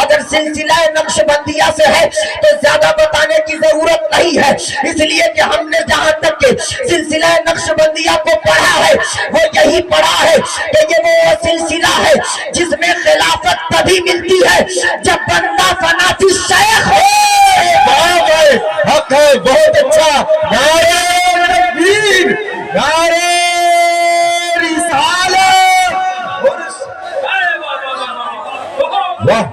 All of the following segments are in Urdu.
اگر سلسلہ نقشبندیہ سے ہے تو زیادہ بتانے کی ضرورت نہیں ہے، اس لیے کہ ہم نے جہاں تک کہ سلسلہ نقشبندیہ کو پڑھا ہے وہ یہی پڑھا ہے کہ یہ وہ سلسلہ ہے جس میں خلافت تبھی ملتی ہے جب بندہ فنا فی الشیخ ہو۔ حق ہے، بہت اچھا، نعرہ تکبیر، نعرہ رسالت، واہ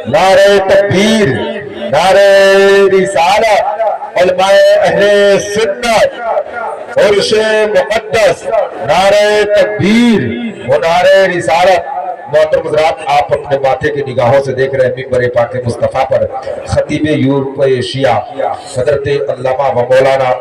نعرہ تکبیر، نعرہ رسالت، علماء اہل سنت اور شیخ مقدس، نعرہ تکبیر و نعرہ رسالت۔ محترم حضرات، آپ اپنے ماتھے کی نگاہوں سے دیکھ رہے ہیں ممبر پاک مصطفیٰ پر خطیب یورپ ایشیا حضرت علامہ و مولانا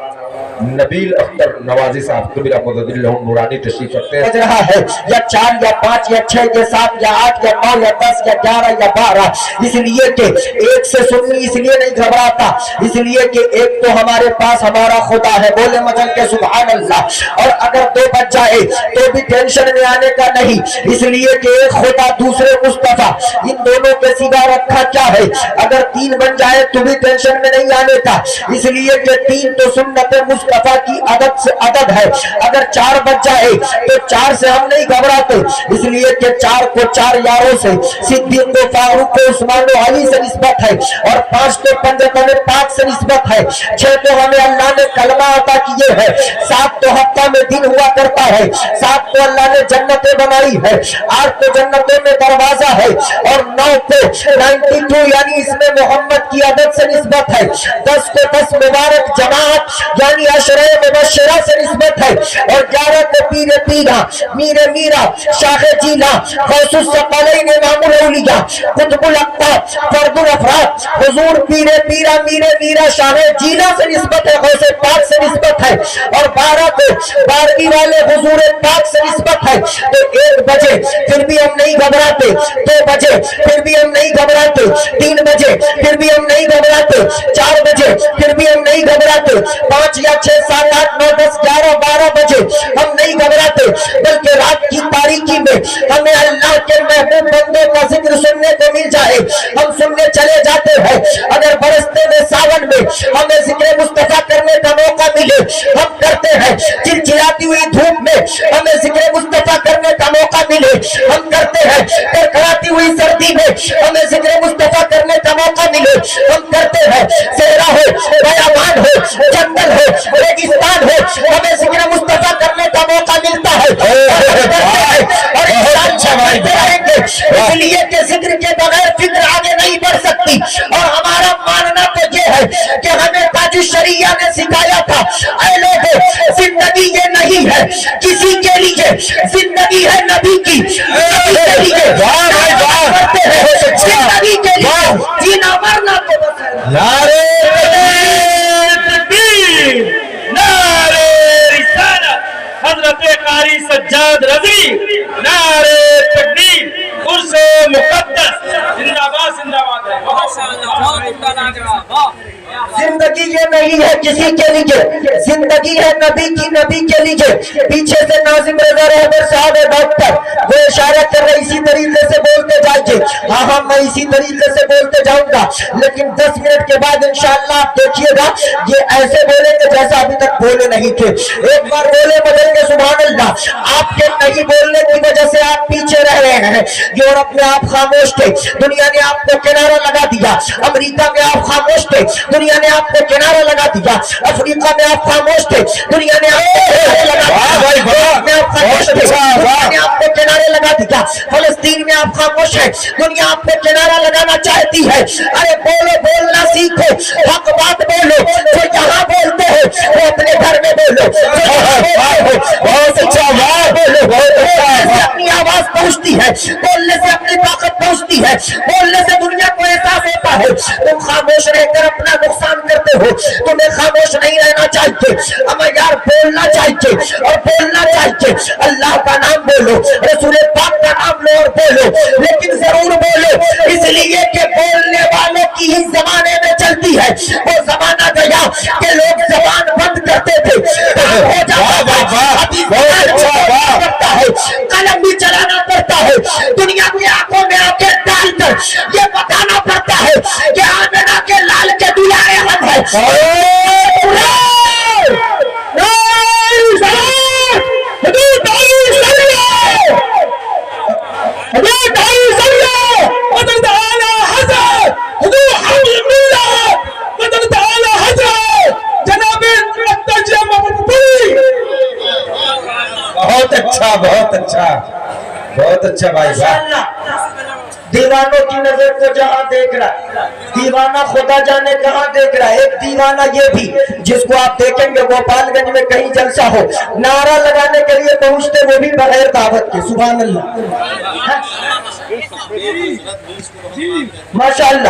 نبیل اختر نوازی صاحب قبلہ مدد اللہ نورانی تشریف رکھتے ہیں۔ رہا ہے یا 4 یا 5 یا 6 یا 7 یا 8 یا 9 یا 10 یا 11 یا 12، اس لیے کہ ایک سے سنی اس لیے نہیں گھبراتا، اس لیے کہ ایک تو ہمارے پاس ہمارا خدا ہے، بولے مجل کے سبحان اللہ، اور اگر 2 بچ جائے تو بھی ٹینشن میں آنے کا نہیں، اس لیے کہ ایک خدا دوسرے مصطفیٰ، ان دونوں کے سوا رکھا کیا ہے، اگر 3 بن جائے تو بھی ٹینشن میں نہیں آنے کا، اس لیے کہ 3 تو سنت مصطفیٰ کی عدد ہے، اگر 4 بچ جائے تو 4 سے ہم نہیں گھبراتے، اس لیے کہ 4 کو 4 یاروں سے صدیق و فاروق و عثمان و علی سے نسبت ہے، اور 5 تو پنجتن پاک سے نسبت ہے، 6 تو ہمیں اللہ نے کلمہ عطا کیے ہے، 7 تو ہفتہ میں دن ہوا کرتا ہے، 7 تو اللہ نے جنتیں بنائی ہے، 8 تو جنتوں میں دروازہ ہے، اور 9 کو 92 یعنی اس میں محمد کی عدد سے نسبت ہے، 10 کو 10 مبارک جماعت یعنی عشرہ مبشرہ سے نسبت ہے، اور 11 کو پیر پیرا میر میرا شاہ جیلا غوث الثقلین امام الاولیاء قطب الاقطاب فرد الافراد حضور پیر پیرا میر میرا شاہ جیلا سے نسبت ہے، غوث پاک سے نسبت ہے، اور 12 کو 12ویں والے حضور پاک سے نسبت ہے، تو 1 بجے پھر بھی ہم نہیں گھبراتے، 2 بجے پھر بھی ہم نہیں گھبراتے، 3 بجے پھر بھی ہم نہیں گھبراتے، 4 بجے پھر بھی ہم نہیں گھبراتے، 5 یا 6 7 8 9 10 11 12 بجے ہم نہیں گھبراتے، بلکہ رات کی تاریکی میں ہمیں اللہ کے محبوب بندوں کا ذکر سننے کو مل جائے ہم سننے چلے جاتے ہیں، اگر برستے میں ساون میں ہمیں ذکر مصطفیٰ کرنے کا موقع ملے ہم کرتے ہیں، چلچلاتی ہوئی دھوپ میں ہمیں ذکر مصطفیٰ کرنے کا موقع ملے ہم کرتے ہیں، کڑکڑاتی ہوئی سردی میں ہمیں ذکر مصطفیٰ کرنے کا موقع ملے ہم کرتے ہیں، صحرا ہو بیابان ہو جنگل ہو ریگستان ہو ہمیں ذکر مصطفیٰ کرنے کا موقع ملتا ہے، اور انشاءاللہ کرتے رہیں گے، اس لیے کہ ذکر کے بغیر فکر آگے نہیں بڑھ سکتی، اور ہمارا ماننا تو یہ ہے کہ ہمیں تاج الشریعہ نے سکھایا تھا، اے لوگوں زندگی یہ نہیں ہے کسی کے لیے، زندگی ہے نبی کی، نبی کے لیے کرتے ہیں، زندگی کے لیے جینا مرنا تو بس ہے۔ نعرہ تکبیر، نعرہ رسالت، حضرت قاری سجاد رضی، نعرہ تکبیر، عرس مقدس، زندہ باد زندہ باد ہے۔ زندگی یہ نہیں ہے کسی کے لیے، زندگی ہے نبی کی، نبی کے لیے۔ پیچھے سے ناظم رضا رہبر صاحب ڈاکٹر وہ اشارہ کر رہے اسی طریقے سے بولتے جائیے، ہاں میں اسی طریقے سے بولتے جاؤں گا، لیکن 10 منٹ کے بعد انشاءاللہ آپ دیکھیے گا یہ ایسے بولیں گے جیسا ابھی تک بولے نہیں تھے، ایک بار بولے بدل کے سبحان اللہ۔ آپ کے نہیں بولنے کی وجہ سے آپ پیچھے رہ رہے ہیں، یورپ میں آپ خاموش تھے، دنیا نے آپ کو کنارہ لگا دیا، امریکہ میں آپ خاموش تھے، دنیا نے آپ کو کنارہ لگا دیا، افریقہ میں آپ خاموش تھے، دنیا نے آپ کو کنارے لگا دیا، فلسطین میں آپ خاموش ہیں، دنیا آپ کو کنارہ لگانا چاہتی ہے۔ ارے بولو، بولنا سیکھو، حق بات بولو، جو یہاں بولتے ہو وہ اپنے گھر میں بولو، بہت اچھا بولو، اپنی آواز پہنچتی ہے، بولنے سے اپنی طاقت پہنچتی ہے، بولنے سے دنیا کو احساس ہوتا ہے۔ تم خاموش رہ کر اپنا نقصان کرتے ہو، تمہیں خاموش نہیں رہنا چاہیے، ہمیں یار بولنا چاہیے، اور بولنا چاہیے، اللہ کا نام بولو، رسول پاک کا نام لو اور بولو، لیکن ضرور بولو، اس لیے کہ بولنے والوں کی ہی زمانے میں چلتی ہے۔ وہ زمانہ گیا کہ لوگ زبان بند کرتے تھے، ہو جاتا تھا، ابھی زبان اچھا بہت اچھا بہت اچھا بھائی واہ ماشاءاللہ دیوانوں کی نظر کو جہاں دیکھ رہا ہے دیوانہ خدا جانے کہاں دیکھ رہا ہے ایک دیوانہ یہ بھی جس کو آپ دیکھیں گے گوپال گنج میں کہیں جلسہ ہو نعرہ لگانے کے لیے پہنچتے وہ بھی بغیر دعوت کے سبحان اللہ ماشاءاللہ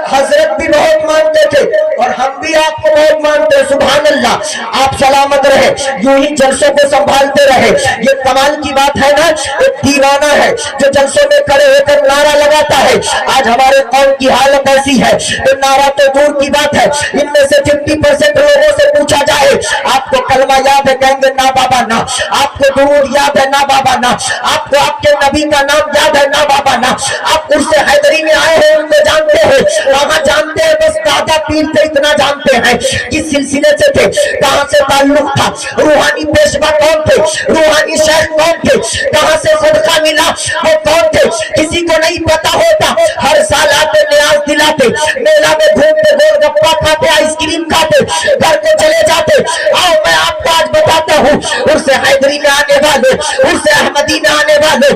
حضرت بھی بہت مانتے تھے اور ہم بھی آپ کو بہت مانتے ہیں سبحان اللہ آپ سلامت رہے یوں ہی جلسوں کو سنبھالتے رہے یہ کمال کی بات ہے نا ایک دیوانہ ہے جو جلسوں میں کھڑے ہو کر نعرہ لگاتا ہے آج ہمارے قوم کی حالت ایسی ہے تو نعرہ تو دور کی بات ہے ان میں سے 50% لوگوں سے پوچھا جائے آپ کو کلمہ یاد ہے کہیں گے نا بابا نا آپ کو درود یاد ہے نا بابا نا آپ کو آپ کے نبی کا نام یاد ہے نا بابا نا آپ عرس حیدری میں آئے ہیں ان کو جانتے ہیں کہاں جانتے ہیں بس دادا پیر سے اتنا جانتے ہیں کس سلسلے سے تھے کہاں سے تعلق تھا روحانی پیشوا کون تھے روحانی شیخ کون تھے کہاں سے صدقہ ملا وہ کون تھے کسی کو نہیں پتا ہوتا ہر سال آتے نیاز دلاتے میلہ میں گھومتے گول گپا کھاتے آئس کریم کھاتے گھر کو چلے جاتے آؤ میں آپ کو آج بتاتا ہوں عرس حیدری میں آنے والے عرس احمدی میں آنے والے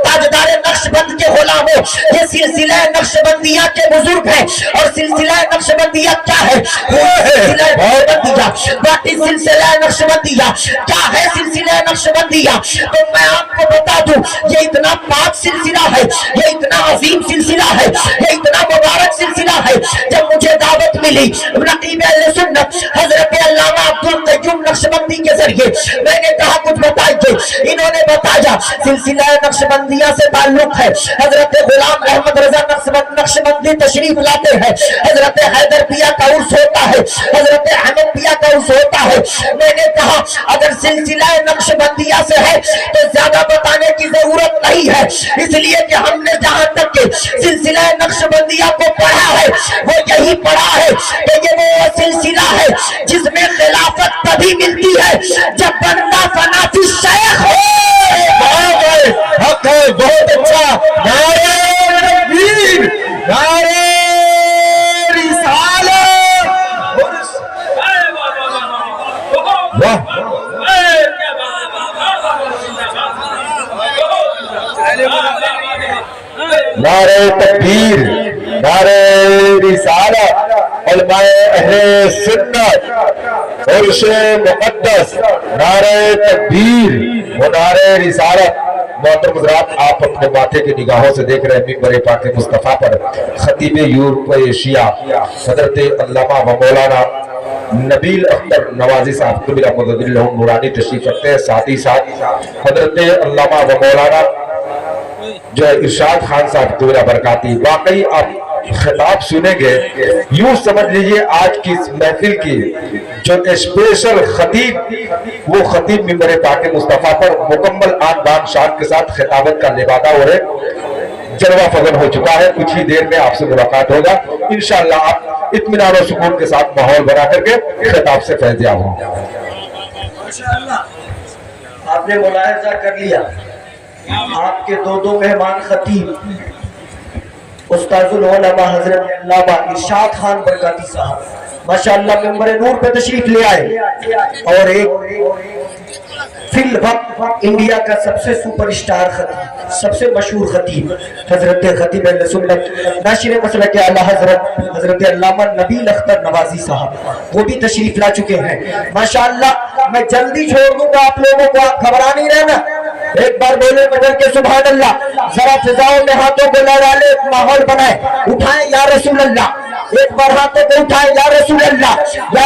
تاجدار نقش بند کے غلاموں یہ سلسلہ نقش بندیہ کے بزرگ ہیں اور سلسلہ نقش بندیہ کیا ہے سلسلہ نقش بندیہ کیا ہے سلسلہ نقش بندیہ تو میں آپ کو بتا دوں یہ اتنا پاک سلسلہ ہے یہ اتنا عظیم سلسلہ ہے یہ اتنا مبارک سلسلہ ہے جب مجھے دعوت ملی رقیب اہل سنت حضرت علامہ عبدالقیوم نقشبندی کے ذریعے میں نے کہا کچھ بتائیے انہوں نے بتایا سلسلہ نقشبندیہ سے تعلق ہے حضرت غلام احمد رضا نقشبندی تشریف لاتے ہیں حضرت حیدر پیا کا عرس ہوتا ہے حضرت احمد پیا کا عرس ہوتا ہے میں نے کہا اگر سلسلہ نقشبندیہ سے ہے تو زیادہ بتانے کی ضرورت نہیں ہے اس لیے کہ ہم نے جہاں تک کہ سلسلہ نقشبندیہ کو پڑھا ہے وہ یہی پڑھا ہے کہ یہ وہ سلسلہ ہے جس میں خلافت تبھی ملتی ہے جب بندہ فنا فی شیخ ہو حق ہے بہت اچھا نعرہ تکبیر نعرہ رسالت واہ نعرہ تکبیر نعرہ رسالت علماء اہل سنت عرش مقدس نعرہ تکبیر و نعرہ رسالت محترم حضرات آپ اپنے ماتھے کی نگاہوں سے دیکھ رہے ہیں ممبر پاک مصطفیٰ پر خطیب یورپ ایشیا حضرت علامہ و مولانا نبیل اختر نوازی صاحب قبلہ مدد اللہ نورانی تشریف رکھتے ہیں ساتھ ہی ساتھ حضرت علامہ و مولانا جو ارشاد خان صاحب قبلہ برکاتی واقعی آپ خطاب سنیں گے یوں سمجھ لیجئے آج کی اس محفل کی جو اسپیشل خطیب وہ خطیب ممبر پاک مصطفیٰ پر مکمل آن بان شان کے ساتھ خطابت کا لبادہ ہو رہے جلوہ فغن ہو چکا ہے کچھ ہی دیر میں آپ سے ملاقات ہوگا انشاءاللہ آپ اطمینان و سکون کے ساتھ ماحول بنا کر کے خطاب سے فیض یاب ہوں آپ نے ملاحظہ کر لیا آپ کے دو مہمان خطیب استاذ العلماء حضرت علامہ ارشاد خان برکاتی صاحب ماشاءاللہ ممبر نور پہ تشریف لے آئے اور ایک فی الوقت انڈیا کا سب سے سپر اسٹار خطیب سب سے مشہور خطیب حضرت خطیب اہل سنت ناشر مسلک اعلیٰ حضرت علامہ نبیل اختر نوازی صاحب وہ بھی تشریف لا چکے ہیں ماشاءاللہ میں جلدی چھوڑ دوں گا آپ لوگوں کو آپ گھبرا نہیں رہنا ایک بار بولے بدل کے سبحان اللہ ذرا فضاؤں میں ہاتھوں کو لڑا لے ماحول بنائے اٹھائیں یا رسول اللہ ایک بار ہاتھوں کو اٹھائیں یا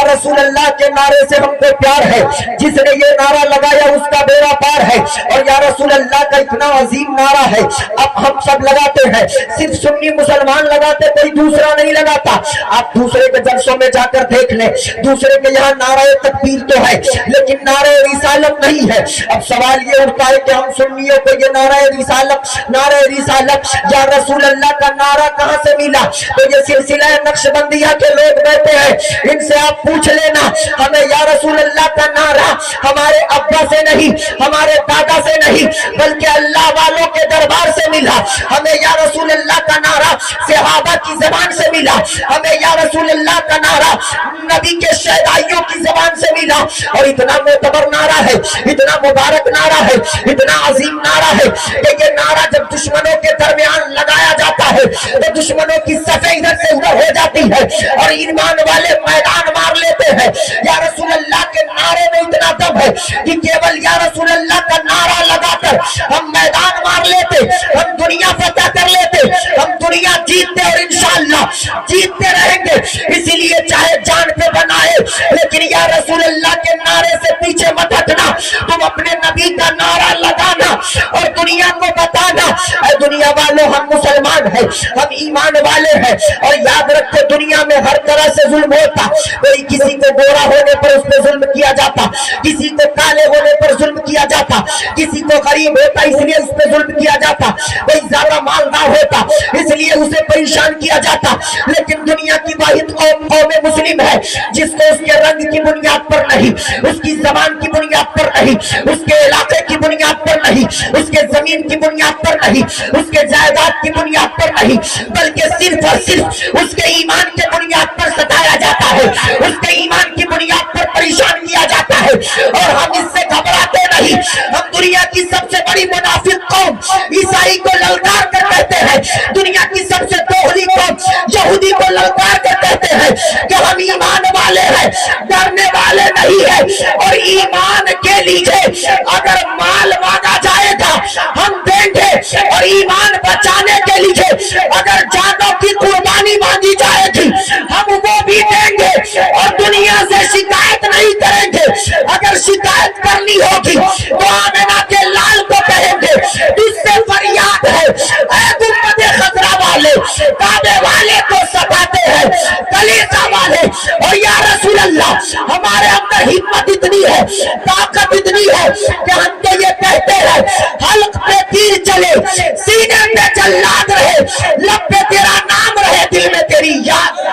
رسول اللہ کے نعرے سے ہم کو پیار ہے جس نے یہ نعرہ لگایا اس کا بیڑا پار ہے اور یا رسول اللہ کا اتنا عظیم نعرہ ہے اب ہم سب لگاتے ہیں صرف سنی مسلمان لگاتے کوئی دوسرا نہیں لگاتا آپ دوسرے کے جلسوں میں جا کر دیکھ لیں دوسرے کے یہاں نعرہ تکبیر تو ہے لیکن نعرہ رسالت نہیں ہے اب سوال یہ اٹھتا ہے کہ ہم سنیوں کو یہ نعرہ رسالت یا رسول اللہ کا نعرہ کہاں سے ملا تو یہ سلسلہ نقشبندیہ کے لوگ بیٹھے ہیں ان سے آپ پوچھ لینا ہمیں یا رسول اللہ کا نعرہ ہمارے ابا سے نہیں ہمارے دادا سے نہیں بلکہ اللہ والوں کے دربار سے ملا ہمیں یا رسول اللہ کا نعرہ صحابہ کی زبان سے ملا, ہمیں یا رسول اللہ کا نعرہ نبی کے شہدائیوں کی زبان سے ملا, اور اتنا معتبر نعرہ ہے, اتنا مبارک نعرہ ہے, اتنا عظیم نعرہ ہے کہ یہ نعرہ جب دشمنوں کے درمیان لگایا جاتا ہے تو دشمنوں کی صفیں ادھر سے ادھر ہو جاتی ہے اور ایمان والے میدان مار لیتے ہیں. یا رسول اللہ کے نعرے میں اتنا دم ہے کہ کیول یا رسول اللہ کا نعرہ لگا کر ہم میدان مار لیتے, ہم دنیا فتح کر لیتے, ہم دنیا جیتتے اور انشاءاللہ جیتتے رہیں گے. اسی لیے چاہے جان پہ بنائے لیکن یا رسول اللہ کے نعرے سے پیچھے مت ہٹنا, تم اپنے نبی کا نعرہ لگانا اور دنیا کو بتانا اے دنیا والوں ہم مسلمان ہیں, ہم ایمان والے ہیں. اور یاد رکھو دنیا میں ہر طرح سے ظلم ہوتا, کوئی کسی کو گورا ہونے پر اس پہ ظلم کیا جاتا, کسی کو کالے ہونے پر ظلم کیا جاتا, کسی کو غریب ہوتا اس لیے اس پہ ظلم کیا جاتا, کوئی زیادہ مالدار ہوتا اس لیے اسے پریشان کیا جاتا. لیکن دنیا کی واحد قوم قوم مسلم ہے جس کو اس کے رنگ کی بنیاد پر نہیں, اس کی زبان کی بنیاد پر نہیں, اس کے علاقے کی بنیاد پر نہیں, اس کے زمین کی بنیاد پر نہیں, اس کے جائیداد کی بنیاد پر نہیں, بلکہ صرف اور صرف اس کے ایمان کے بنیاد پر ستایا جاتا ہے, اس کے ایمان کی بنیاد پر پریشان کیا جاتا ہے. اور ہم اس سے گھبراتے نہیں. ہم دنیا کی سب سے بڑی منافق قوم عیسائی کو للکار کر کہتے ہیں, دنیا کی سب سے دوغلی قوم یہودی کو للکار کر کہتے ہیں کہ ہم ایمان والے ہیں, ڈرنے والے نہیں ہیں. اور ایمان کے لیے اگر مال مانگا جائے گا ہم دیں گے, اور ایمان بچانے کے لیے اگر جانوں کی قربانی مانگی جائے گی ہم وہ بھی دیں گے, اور دنیا سے شکایت نہیں کریں گے. اگر شکایت کرنی ہوگی تو آمنہ کے لال کو کہیں گے تجھ سے فریاد ہے اے گنبد خضرا والے, کعبے والے کو ستاتے ہیں, کلیسا والے. اور یا رسول اللہ ہمارے اندر ہمت اتنی ہے, طاقت اتنی ہے کہ ہم تو یہ کہتے ہیں حلق پہ تیر چلے, سینے پہ جلاد رہے, لب پہ تیرا نام رہے, دل میں تیری یاد.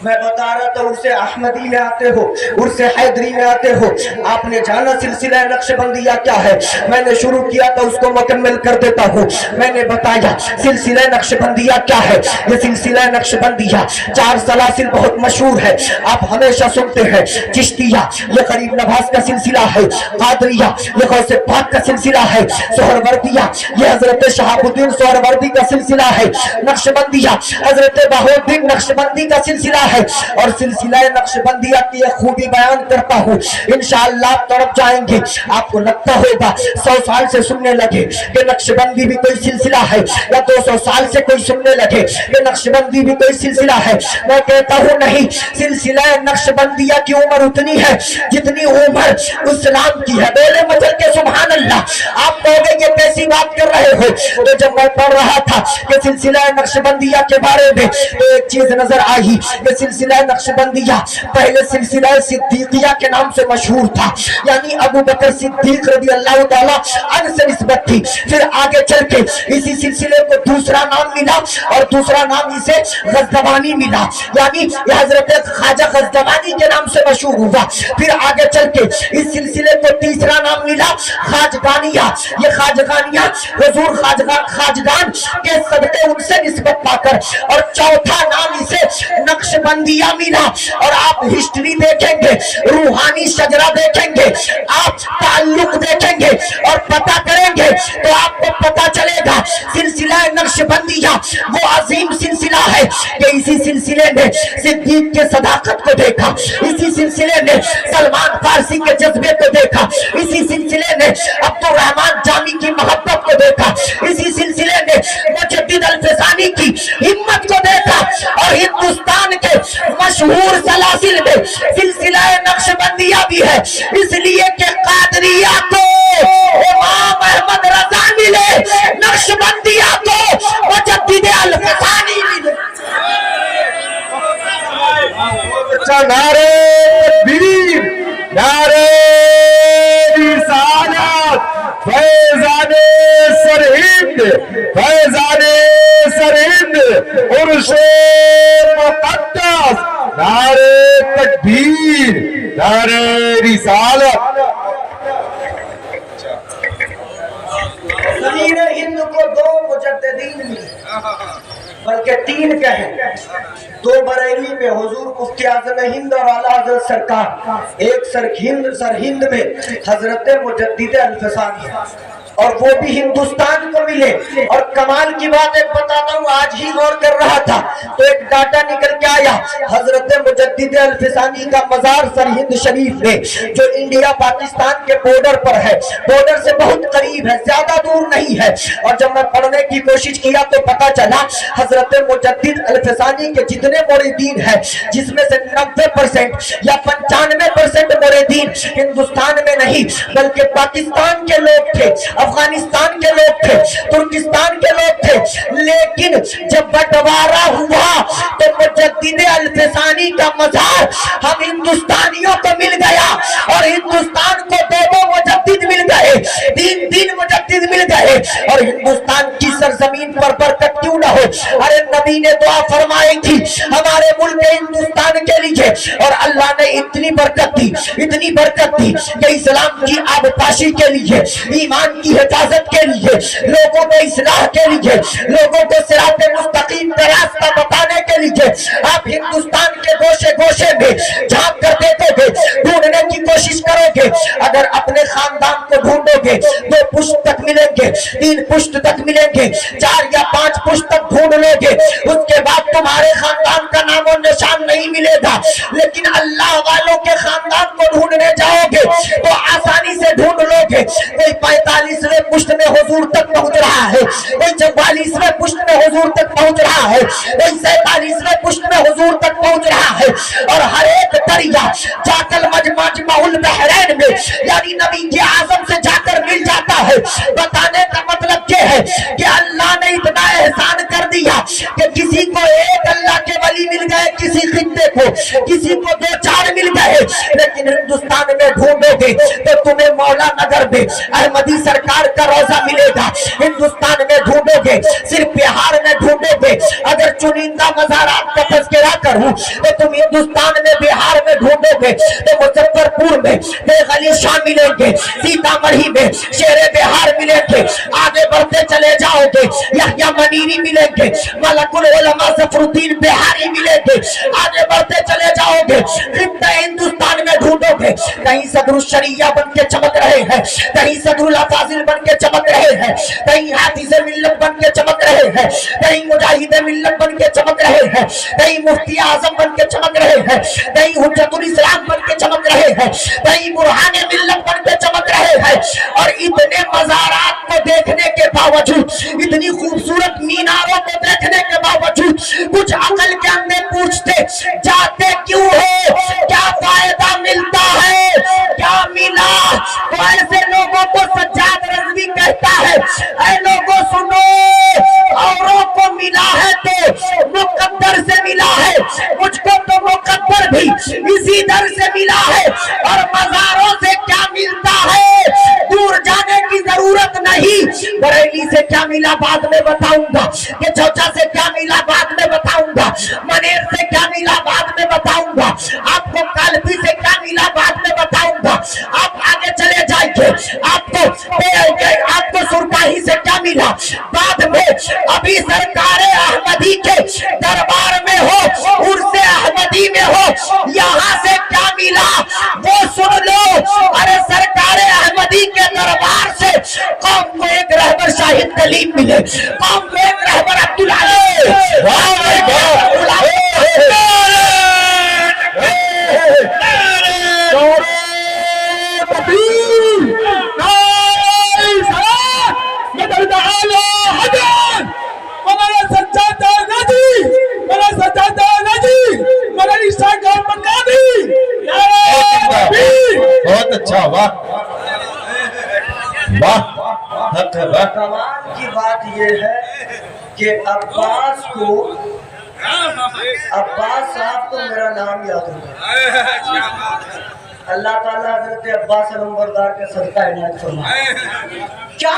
میں بتا رہا تھا عرس احمدی میں آتے ہو, عرس حیدری میں آتے ہو, آپ نے جانا سلسلہ نقشبندیہ کیا ہے. میں نے شروع کیا تھا اس کو مکمل کر دیتا ہوں. میں نے بتایا سلسلہ نقشبندیہ کیا ہے. یہ سلسلہ نقشبندیہ 4 سلاسل بہت مشہور ہے, آپ ہمیشہ سنتے ہیں. چشتیہ یہ غریب نواز کا سلسلہ ہے, قادریہ یہ غوث پاک کا سلسلہ ہے, سہروردیہ یہ حضرت شہاب الدین سہروردی کا سلسلہ ہے, نقشبندیہ حضرت بہاؤالدین نقشبندی کا سلسلہ ہے. اور سلسلہ نقشبندیہ کی ایک خوبی بیان کرتا ہوں, انشاءاللہ آپ تڑپ جائیں گے. آپ کو لگتا ہوگا 100 سال سے سننے لگے کہ نقشبندی بھی کوئی سلسلہ ہے, یا 200 سال سے کوئی سننے لگے کہ نقشبندی بھی کوئی سلسلہ ہے. میں کہتا ہوں نہیں, سلسلہ نقشبندیہ کی عمر اتنی ہے جتنی عمر اسلام کی ہے. بولے مچل کے سبحان اللہ. آپ کہوگے یہ کیسی بات کر رہے ہو, تو جب میں پڑھ رہا تھا کہ سلسلہ نقشبندیہ کے بارے میں تو ایک چیز نظر آئی. یہ سلسلہ نقشبندیہ پہلے سلسلہ صدیقیہ کے نام سے مشہور تھا, یعنی ابو بکر صدیق رضی اللہ تعالیٰ عنہ سے نسبت تھی. پھر آگے چل کے اسی سلسلے کو دوسرا نام ملا, اور دوسرا نام اسے غزدوانی ملا, یعنی یہ حضرت خواجہ غزدوانی کے نام سے مشہور ہوا. پھر آگے چل کے اس سلسلے کو تیسرا نام ملا خواجگانیہ. یہ خواجگانیہ حضور خواجگان کے صدقے ان سے نسبت پا کر, اور چوتھا نام اسے نقشبندیہ ملا. اور آپ ہسٹری دیکھیں گے, روحانی شجرہ دیکھیں گے, آپ تعلق دیکھیں گے اور پتہ کریں گے تو آپ کو پتہ چلے گا سلسلہ نقشبندیہ وہ عظیم سلسلہ ہے کہ اسی سلسلے میں صدیق کے صداقت کو دیکھا, اسی سلسلے میں سلمان فارسی کے جذبے کو دیکھا, اسی سلسلے میں عبد الرحمن جامی کی محبت کو دیکھا, اسی سلسلے میں مجدد الفسانی کی ہمت کو دیکھا. اور ہندوستان کے مشہور سلاسل میں سلسلہ نقشبندیہ بھی ہے, اس لیے کہ قادریہ کو امام احمد رضا ملے, نقشبندیہ کو مجدد الفسانی ملے. نعرہ تکبیر, نعرہ رسالت, فیضان سرہند, فیضان سرہند, عرش مقدس, نعرہ تکبیر, نعرہ رسالت. پیر ہند کو دو مجددین ملے، بلکہ تین کہیں، دو بریلی میں حضور مفتی اعظم ہند اور اعلیٰ حضرت سرکار، ایک سرہند میں حضرت مجدد الفسانی، اور وہ بھی ہندوستان کو ملے۔ اور کمال کی بات ایک بتاتا ہوں، آج ہی غور کر رہا تھا تو ایک ڈاٹا نکل کے آیا، حضرت مجدد الفسانی کا مزار سرہند شریف میں، جو انڈیا پاکستان کے بارڈر پر ہے، بارڈر سے بہت قریب ہے، زیادہ دور نہیں ہے۔ اور جب میں پڑھنے کی کوشش کیا تو پتا چلا حضرت مجدد الفسانی کے جتنے موریدین ہیں، جس میں سے 90% یا 95% موریدین ہندوستان میں نہیں بلکہ پاکستان کے لوگ تھے، افغانستان کے لوگ تھے، ترکستان کے لوگ تھے۔ لیکن جب بٹوارا ہوا تو مجدد الفسانی کا مزار ہم ہندوستانیوں کو مل گیا، اور ہندوستان کو دو مجدد مل گئے، تین مجدد مل گئے۔ اور ہندوستان کی سرزمین پر برکت کیوں نہ ہو؟ ارے نبی نے دعا فرمائی تھی ہمارے ملک ہندوستان کے لیے، اور اللہ نے اتنی برکت دی کہ اسلام کی آبپاشی کے لیے، ایمان کی حفاظت کے لیے، لوگوں میں اصلاح کے لیے، لوگوں کو صراط مستقیم کا راستہ بتانے کے لیے آپ ہندوستان کے گوشے گوشے میں جھانک کر دیکھو گے، ڈھونڈنے کی کوشش کرو گے۔ اگر اپنے خاندان کو ڈھونڈو گے 2 پشت تک ملیں گے، 3 پشت تک ملیں گے، 4 یا 5 پشت تک ڈھونڈ لو گے، اس کے بعد تمہارے خاندان کا نام و نشان نہیں ملے گا۔ لیکن اللہ والوں کے خاندان کو ڈھونڈنے جاؤ گے تو آسانی سے ڈھونڈ لو گے۔ کوئی 45ویں پشت میں حضور تک پہنچ رہا ہے، کوئی 44ویں پشت میں حضور تک پہنچ رہا ہے، کوئی 47ویں پشت میں حضور تک پہنچ رہا ہے۔ اور ہر ایک دریا جا کر مجمع البحرین میں یعنی نبی کے اعظم سے جا کر مل جاتا ہے۔ بتانے کا مطلب یہ ہے کہ اللہ نے اتنا احسان کر دیا کہ کسی کو ایک اللہ کے ولی مل گئے، کسی خطے کو، کسی کو 2-4 مل گئے۔ لیکن ہندوستان میں ڈھونڈو گے تو تمہیں مولا نگر میں احمدی سرکار کا روزہ ملے گا، ہندوستان میں ڈھونڈو گے، صرف بہار میں ڈھونڈو گے۔ اگر چنندہ مزارات کا تذکرہ کروں تو تم ہندوستان میں بہار میں ڈھونڈو گے تو مظفر پور میں بیگ علی شاہ ملیں گے، سیتامڑھی میں شیر بہار ملیں گے، آگے بڑھتے چلے جاؤ گے یحییٰ منیری ملیں گے، ملک العلماء ظفر الدین بہاری ملیں گے، آگے بڑھتے چلے جاؤ گے۔ خطہ ہندوستان میں ڈھونڈو گے، کہیں صدر الشریعہ بن کے چمک رہے ہیں، کہیں صدر الافاضل بن کے چمک رہے ہیں، کہیں حافظ ملت بن کے چمک رہے ہیں، کہیں مجاہد ملت بن کے چمک رہے ہیں، کہیں مفتی اعظم بن کے چمک رہے ہیں، کہیں حجت الاسلام بن کے چمک رہے ہیں، کہیں برہان ملت بن کے چمک رہے ہیں۔ اور اتنے مزارات کو دیکھنے کے باوجود، اتنی خوبصورت میناروں کو دیکھنے کے باوجود کچھ عقل کے اندر پوچھتے جاتے کیوں ہو؟ کیا فائدہ ملتا ہے؟ کیا ملا؟ تو ایسے لوگوں کو سجاد رضوی کہتا ہے، اے لوگوں سنو، اوروں کو ملا ہے تو مقدر سے ملا ہے، مجھ کو تو مقدر بھی اسی در سے ملا ہے۔ اور مزاروں سے کیا ملتا ہے دور جانے کی ضرورت نہیں۔ بریلی سے کیا ملا بعد میں بتاؤں گا، کہ چوچا سے کیا ملا بعد میں بتاؤں گا، منیر سے کیا ملا بعد میں بتاؤں گا، آپ کو کالپی سے کیا ملا بعد میں بتاؤں گا۔ آپ آگے چلے جائیے، آپ کو سرکاہی سے کیا ملا بعد میں۔ ابھی سرکار احمدی کے دربار میں ہو، عرس احمدی میں ہو، یہاں سے کیا ملا وہ سن لو۔ ارے سرکار احمدی کے دربار سے قوم کو ایک رہبر شاہد کلیم ملے، قوم کو ایک رہبر عبدالعلی بہت اچھا، واہ واہ۔ کمال کی بات یہ ہے کہ عباس صاحب کو میرا نام یاد ہوگا۔ اللہ تعالیٰ حضرت عباس علمبردار کے صدقہ عنایت فرمائے۔ کیا